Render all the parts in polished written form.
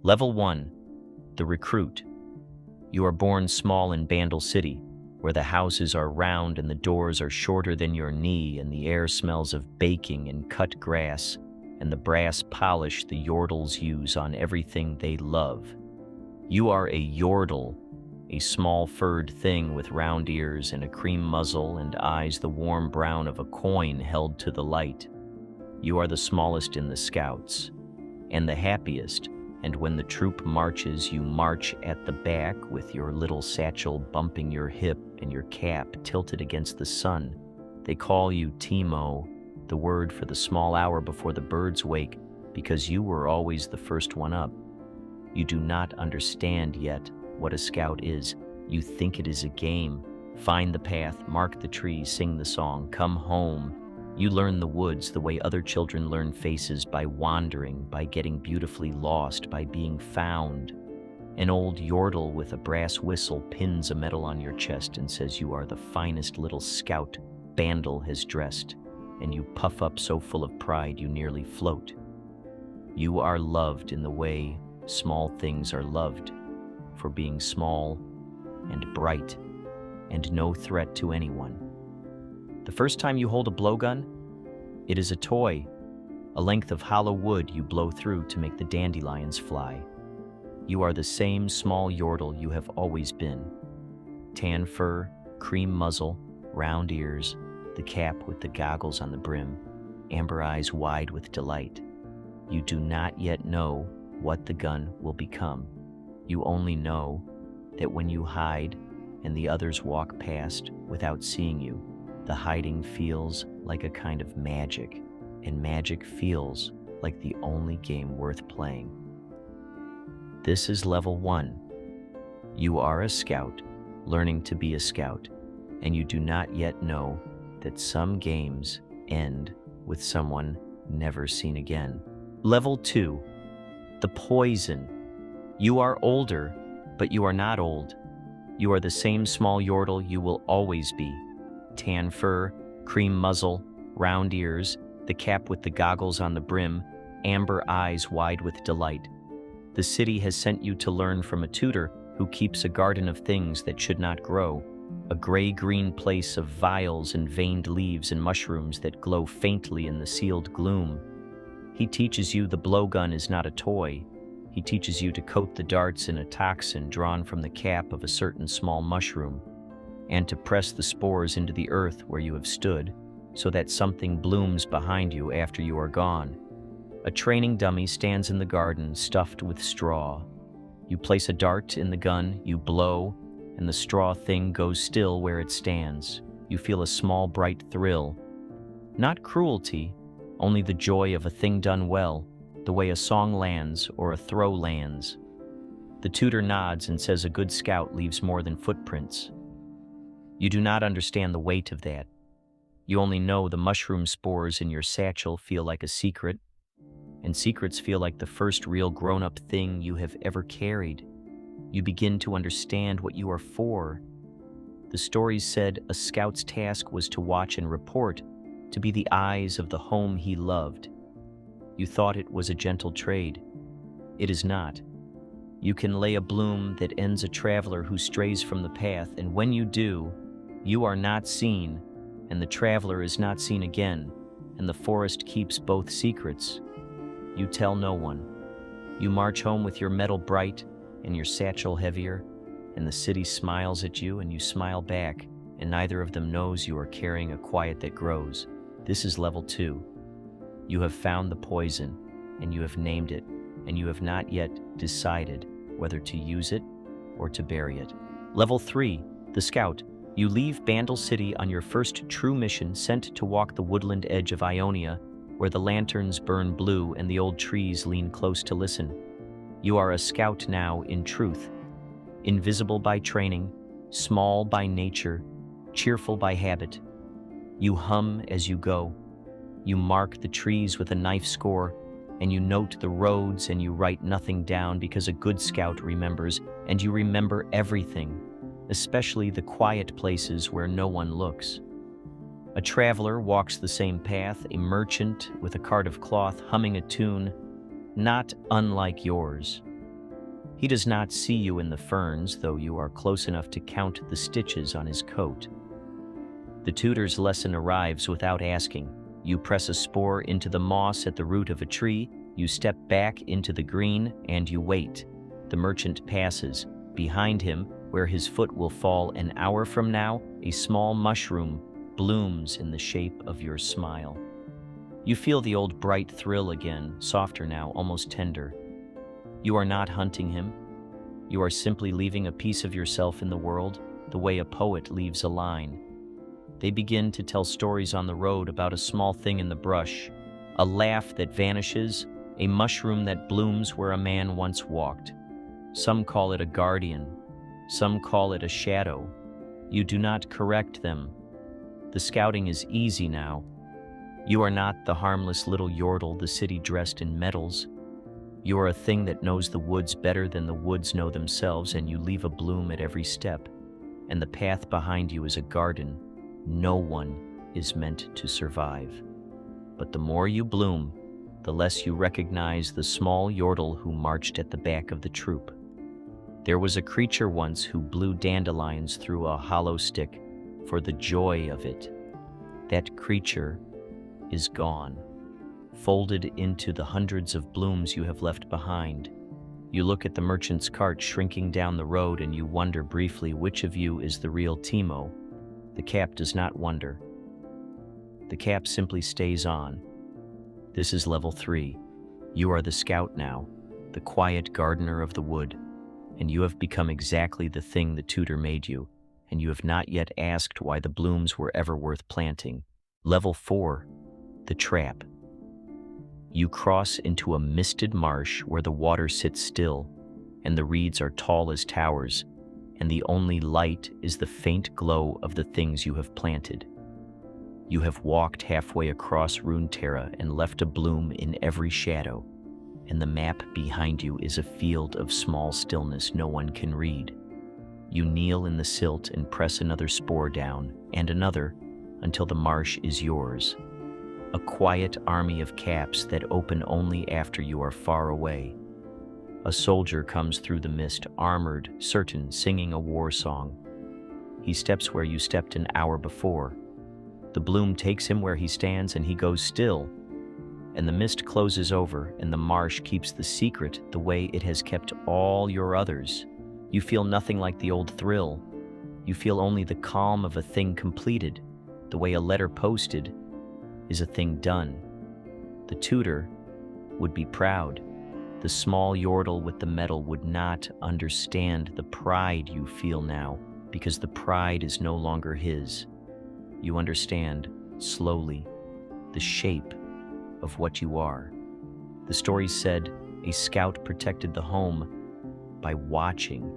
Level 1. The Recruit. You are born small in Bandle City, where the houses are round and the doors are shorter than your knee, and the air smells of baking and cut grass and the brass polish the yordles use on everything they love. You are a yordle, a small furred thing with round ears and a cream muzzle and eyes the warm brown of a coin held to the light. You are the smallest in the scouts, and the happiest, and when the troop marches, you march at the back with your little satchel bumping your hip and your cap tilted against the sun. They call you Teemo, the word for the small hour before the birds wake, because you were always the first one up. You do not understand yet what a scout is. You think it is a game. Find the path, mark the tree, sing the song, come home. You learn the woods the way other children learn faces, by wandering, by getting beautifully lost, by being found. An old yordle with a brass whistle pins a medal on your chest and says you are the finest little scout Bandle has dressed, and you puff up so full of pride you nearly float. You are loved in the way small things are loved, for being small and bright and no threat to anyone. The first time you hold a blowgun, it is a toy, a length of hollow wood you blow through to make the dandelions fly. You are the same small yordle you have always been. Tan fur, cream muzzle, round ears, the cap with the goggles on the brim, amber eyes wide with delight. You do not yet know what the gun will become. You only know that when you hide and the others walk past without seeing you, the hiding feels like a kind of magic, and magic feels like the only game worth playing. This is level 1. You are a scout, learning to be a scout, and you do not yet know that some games end with someone never seen again. Level 2. The Poison. You are older, but you are not old. You are the same small yordle you will always be. Tan fur, cream muzzle, round ears, the cap with the goggles on the brim, amber eyes wide with delight. The city has sent you to learn from a tutor who keeps a garden of things that should not grow, a gray-green place of vials and veined leaves and mushrooms that glow faintly in the sealed gloom. He teaches you the blowgun is not a toy. He teaches you to coat the darts in a toxin drawn from the cap of a certain small mushroom, and to press the spores into the earth where you have stood, so that something blooms behind you after you are gone. A training dummy stands in the garden, stuffed with straw. You place a dart in the gun, you blow, and the straw thing goes still where it stands. You feel a small, bright thrill. Not cruelty, only the joy of a thing done well, the way a song lands or a throw lands. The tutor nods and says a good scout leaves more than footprints. You do not understand the weight of that. You only know the mushroom spores in your satchel feel like a secret, and secrets feel like the first real grown-up thing you have ever carried. You begin to understand what you are for. The stories said a scout's task was to watch and report, to be the eyes of the home he loved. You thought it was a gentle trade. It is not. You can lay a bloom that ends a traveler who strays from the path, and when you do, you are not seen, and the traveler is not seen again, and the forest keeps both secrets. You tell no one. You march home with your medal bright and your satchel heavier, and the city smiles at you and you smile back, and neither of them knows you are carrying a quiet that grows. This is level 2. You have found the poison, and you have named it, and you have not yet decided whether to use it or to bury it. Level 3. The Scout. You leave Bandle City on your first true mission, sent to walk the woodland edge of Ionia, where the lanterns burn blue and the old trees lean close to listen. You are a scout now in truth, invisible by training, small by nature, cheerful by habit. You hum as you go. You mark the trees with a knife score, and you note the roads, and you write nothing down, because a good scout remembers, and you remember everything, especially the quiet places where no one looks. A traveler walks the same path, a merchant with a cart of cloth humming a tune not unlike yours. He does not see you in the ferns, though you are close enough to count the stitches on his coat. The tutor's lesson arrives without asking. You press a spore into the moss at the root of a tree, you step back into the green, and you wait. The merchant passes. Behind him, where his foot will fall an hour from now, a small mushroom blooms in the shape of your smile. You feel the old bright thrill again, softer now, almost tender. You are not hunting him. You are simply leaving a piece of yourself in the world, the way a poet leaves a line. They begin to tell stories on the road about a small thing in the brush, a laugh that vanishes, a mushroom that blooms where a man once walked. Some call it a guardian. Some call it a shadow. You do not correct them. The scouting is easy now. You are not the harmless little yordle the city dressed in metals. You are a thing that knows the woods better than the woods know themselves, and you leave a bloom at every step. And the path behind you is a garden. No one is meant to survive. But the more you bloom, the less you recognize the small yordle who marched at the back of the troop. There was a creature once who blew dandelions through a hollow stick for the joy of it. That creature is gone, folded into the hundreds of blooms you have left behind. You look at the merchant's cart shrinking down the road, and you wonder briefly which of you is the real Teemo. The cap does not wonder. The cap simply stays on. This is level 3. You are the scout now, the quiet gardener of the wood, and you have become exactly the thing the tutor made you, and you have not yet asked why the blooms were ever worth planting. Level 4. The trap. You cross into a misted marsh where the water sits still, and the reeds are tall as towers, and the only light is the faint glow of the things you have planted. You have walked halfway across Runeterra and left a bloom in every shadow, and the map behind you is a field of small stillness no one can read. You kneel in the silt and press another spore down, and another, until the marsh is yours. A quiet army of caps that open only after you are far away. A soldier comes through the mist, armored, certain, singing a war song. He steps where you stepped an hour before. The bloom takes him where he stands, and he goes still. And the mist closes over, and the marsh keeps the secret the way it has kept all your others. You feel nothing like the old thrill. You feel only the calm of a thing completed, the way a letter posted is a thing done. The tutor would be proud. The small yordle with the medal would not understand the pride you feel now, because the pride is no longer his. You understand, slowly, the shape of what you are. The story said a scout protected the home by watching.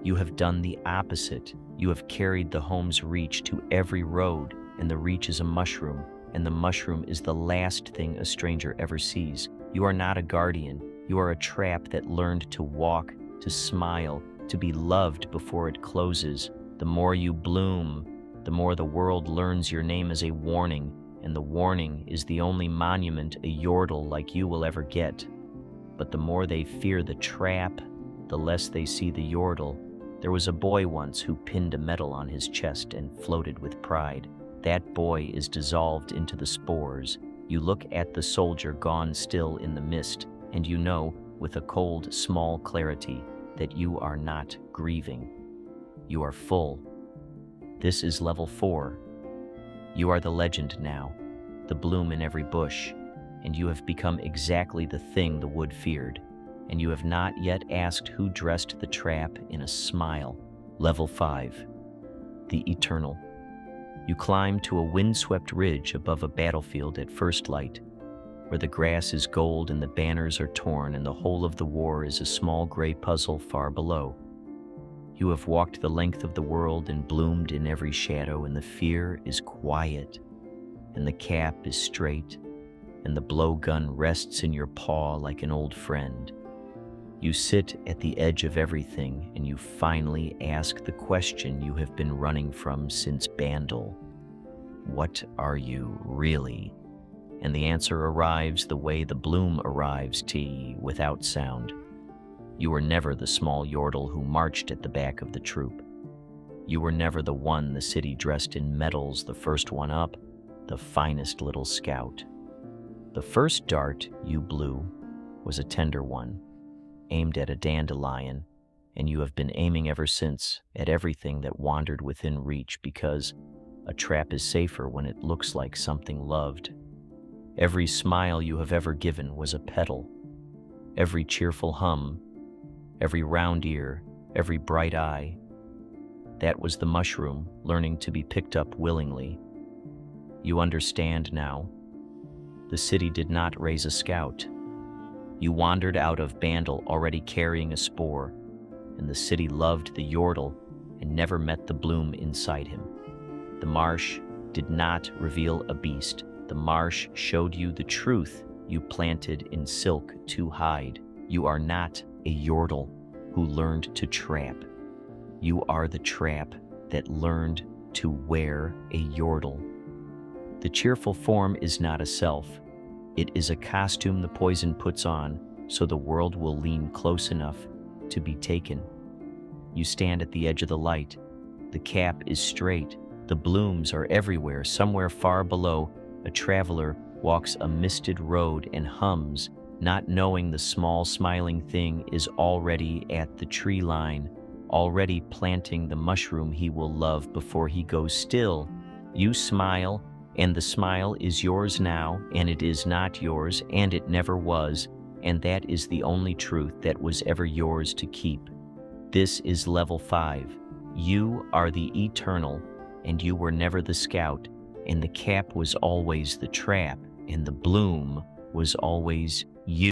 You have done the opposite. You have carried the home's reach to every road, and the reach is a mushroom, and the mushroom is the last thing a stranger ever sees. You are not a guardian. You are a trap that learned to walk, to smile, to be loved before it closes. The more you bloom, the more the world learns your name as a warning, and the warning is the only monument a yordle like you will ever get. But the more they fear the trap, the less they see the yordle. There was a boy once who pinned a medal on his chest and floated with pride. That boy is dissolved into the spores. You look at the soldier gone still in the mist, and you know, with a cold, small clarity, that you are not grieving. You are full. This is level 4. You are the legend now, the bloom in every bush, and you have become exactly the thing the wood feared, and you have not yet asked who dressed the trap in a smile. Level 5. The Eternal. You climb to a windswept ridge above a battlefield at first light, where the grass is gold and the banners are torn and the whole of the war is a small gray puzzle far below. You have walked the length of the world and bloomed in every shadow, and the fear is quiet, and the cap is straight, and the blowgun rests in your paw like an old friend. You sit at the edge of everything, and you finally ask the question you have been running from since Bandle. What are you really? And the answer arrives the way the bloom arrives, without sound. You were never the small yordle who marched at the back of the troop. You were never the one the city dressed in medals, the first one up, the finest little scout. The first dart you blew was a tender one, aimed at a dandelion, and you have been aiming ever since at everything that wandered within reach, because a trap is safer when it looks like something loved. Every smile you have ever given was a petal. Every cheerful hum, every round ear, every bright eye, that was the mushroom learning to be picked up willingly. You understand now. The city did not raise a scout. You wandered out of Bandle already carrying a spore, and the city loved the yordle and never met the bloom inside him. The marsh did not reveal a beast. The marsh showed you the truth you planted in silk to hide. You are not a yordle who learned to trap. You are the trap that learned to wear a yordle. The cheerful form is not a self. It is a costume the poison puts on so the world will lean close enough to be taken. You stand at the edge of the light. The cap is straight. The blooms are everywhere. Somewhere far below, a traveler walks a misted road and hums, not knowing the small smiling thing is already at the tree line, already planting the mushroom he will love before he goes still. You smile, and the smile is yours now, and it is not yours, and it never was, and that is the only truth that was ever yours to keep. This is level 5. You are the eternal, and you were never the scout, and the cap was always the trap, and the bloom was always you.